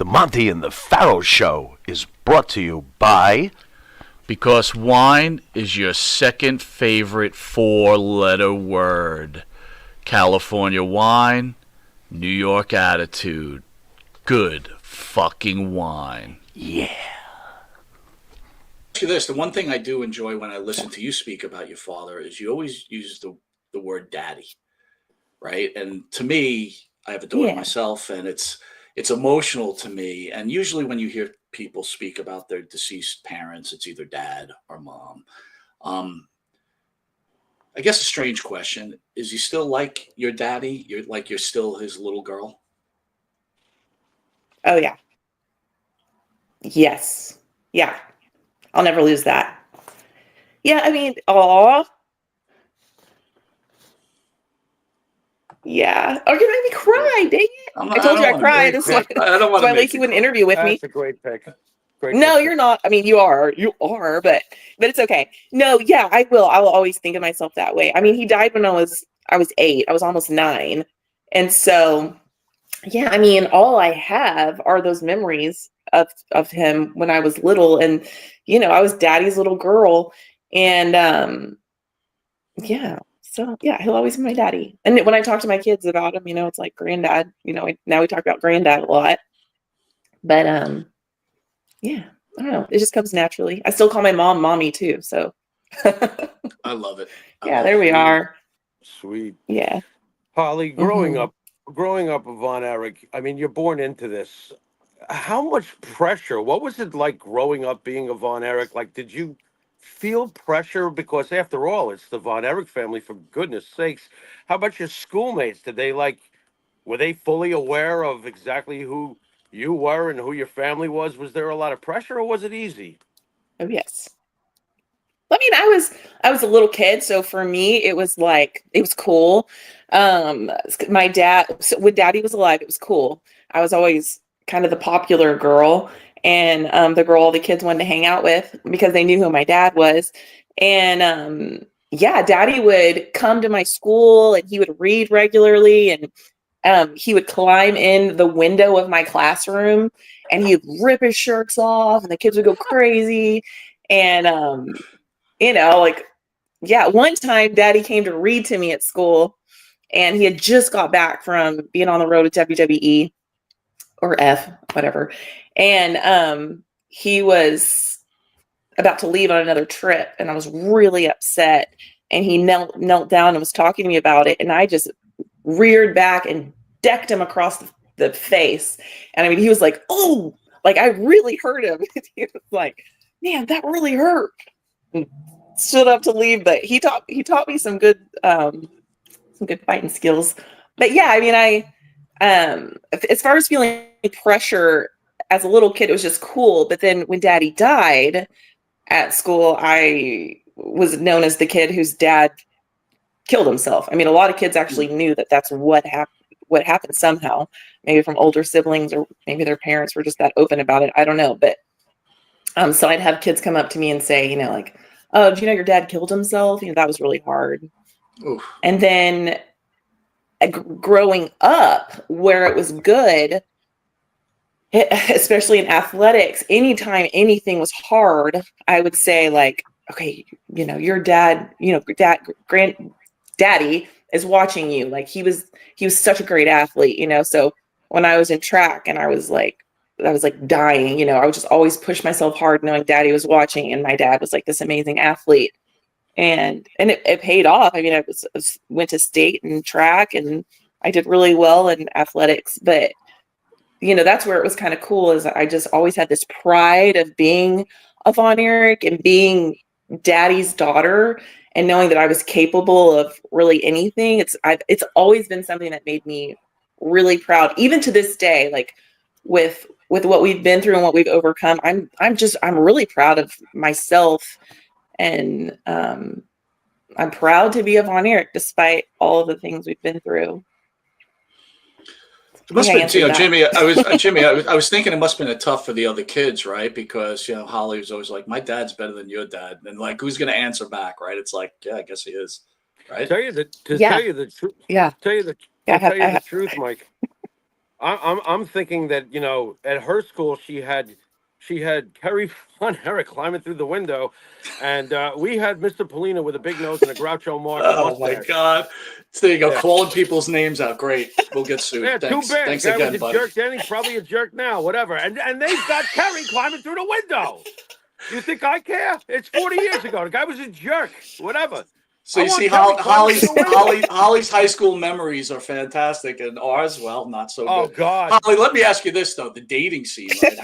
The Monte and the Pharaoh Show is brought to you by... Because wine is your second favorite four-letter word. California wine, New York attitude. Good fucking wine. Yeah. Ask you this, the one thing I do enjoy when I listen to you speak about your father is you always use the word daddy, right? And to me, I have a daughter myself, and it's emotional to me. And usually when you hear people speak about their deceased parents, it's either dad or mom. I guess a strange question is: you still like your daddy? You're still his little girl? Oh yeah. Yes. Yeah. I'll never lose that. Yeah, I mean, aw. Yeah. Oh, you're gonna make me cry, dang it. I told you I cried. That's why Lacey wouldn't interview with me. That's a great pick. No, you're not. I mean, you are, but it's okay. No, yeah, I will. I will always think of myself that way. I mean, he died when I was 8. I was almost 9. And so, yeah, I mean, all I have are those memories of him when I was little. And, I was daddy's little girl. And, yeah. So, yeah, he'll always be my daddy. And when I talk to my kids about him, it's like granddad. Now we talk about granddad a lot. But, yeah, I don't know. It just comes naturally. I still call my mom mommy too. So I love it. Yeah, there we are. Sweet. Yeah. Holly, growing up Von Erich, I mean, you're born into this. How much pressure? What was it like growing up being a Von Erich? Like, did you feel pressure? Because after all, it's the Von Erich family, for goodness sakes. How about your schoolmates? Were they fully aware of exactly who you were and who your family was? Was there a lot of pressure, or was it easy? Oh yes. I mean, I was a little kid, so for me, it was cool. My dad, so when daddy was alive, it was cool. I was always kind of the popular girl, and the girl all the kids wanted to hang out with because they knew who my dad was. And yeah, daddy would come to my school and he would read regularly, and he would climb in the window of my classroom and he'd rip his shirts off and the kids would go crazy. And, yeah, one time daddy came to read to me at school and he had just got back from being on the road at WWE or F, whatever. And he was about to leave on another trip and I was really upset. And he knelt down and was talking to me about it. And I just reared back and decked him across the face. And I mean, he was like, oh, like I really hurt him. He was like, man, that really hurt. And stood up to leave, but he taught me some good fighting skills. But yeah, I mean, as far as feeling pressure as a little kid, it was just cool. But then when daddy died at school, I was known as the kid whose dad killed himself. I mean, a lot of kids actually knew that that's what happened somehow, maybe from older siblings or maybe their parents were just that open about it. I don't know. But so I'd have kids come up to me and say, like, oh, do you know your dad killed himself? That was really hard. Oof. And then growing up where it was good, especially in athletics, anytime anything was hard, I would say like, okay, your dad, daddy is watching you. Like he was such a great athlete, so when I was in track and I was like dying, I would just always push myself hard knowing daddy was watching, and my dad was like this amazing athlete, and it paid off. I mean, I went to state and track and I did really well in athletics, but that's where it was kind of cool, is I just always had this pride of being a Von Erich and being daddy's daughter and knowing that I was capable of really anything. It's always been something that made me really proud, even to this day. Like with what we've been through and what we've overcome, I'm really proud of myself, and I'm proud to be a Von Erich despite all of the things we've been through. It must have been, Jimmy. I was thinking it must have been tough for the other kids, right? Because Holly was always like, "My dad's better than your dad," and like, who's going to answer back, right? It's like, yeah, I guess he is, right? Tell you the truth. Yeah. Tell you the truth, Mike. I'm thinking that, at her school she had Kerry Von Erich climbing through the window, and we had Mr. Polina with a big nose and a Groucho Marx Oh my mustache. God. So there you go. Yeah. Calling people's names out. Great. We'll get sued. Yeah, too Thanks. bad. Thanks Guy was again, a buddy. jerk then. He's probably a jerk now. Whatever. And they've got Kerry climbing through the window. You think I care? It's 40 years ago. The guy was a jerk. Whatever. So I you want see, Kerry climbing through the window. Holly's high school memories are fantastic, and ours, well, not so Oh good. God. Holly, let me ask you this though: the dating scene, right?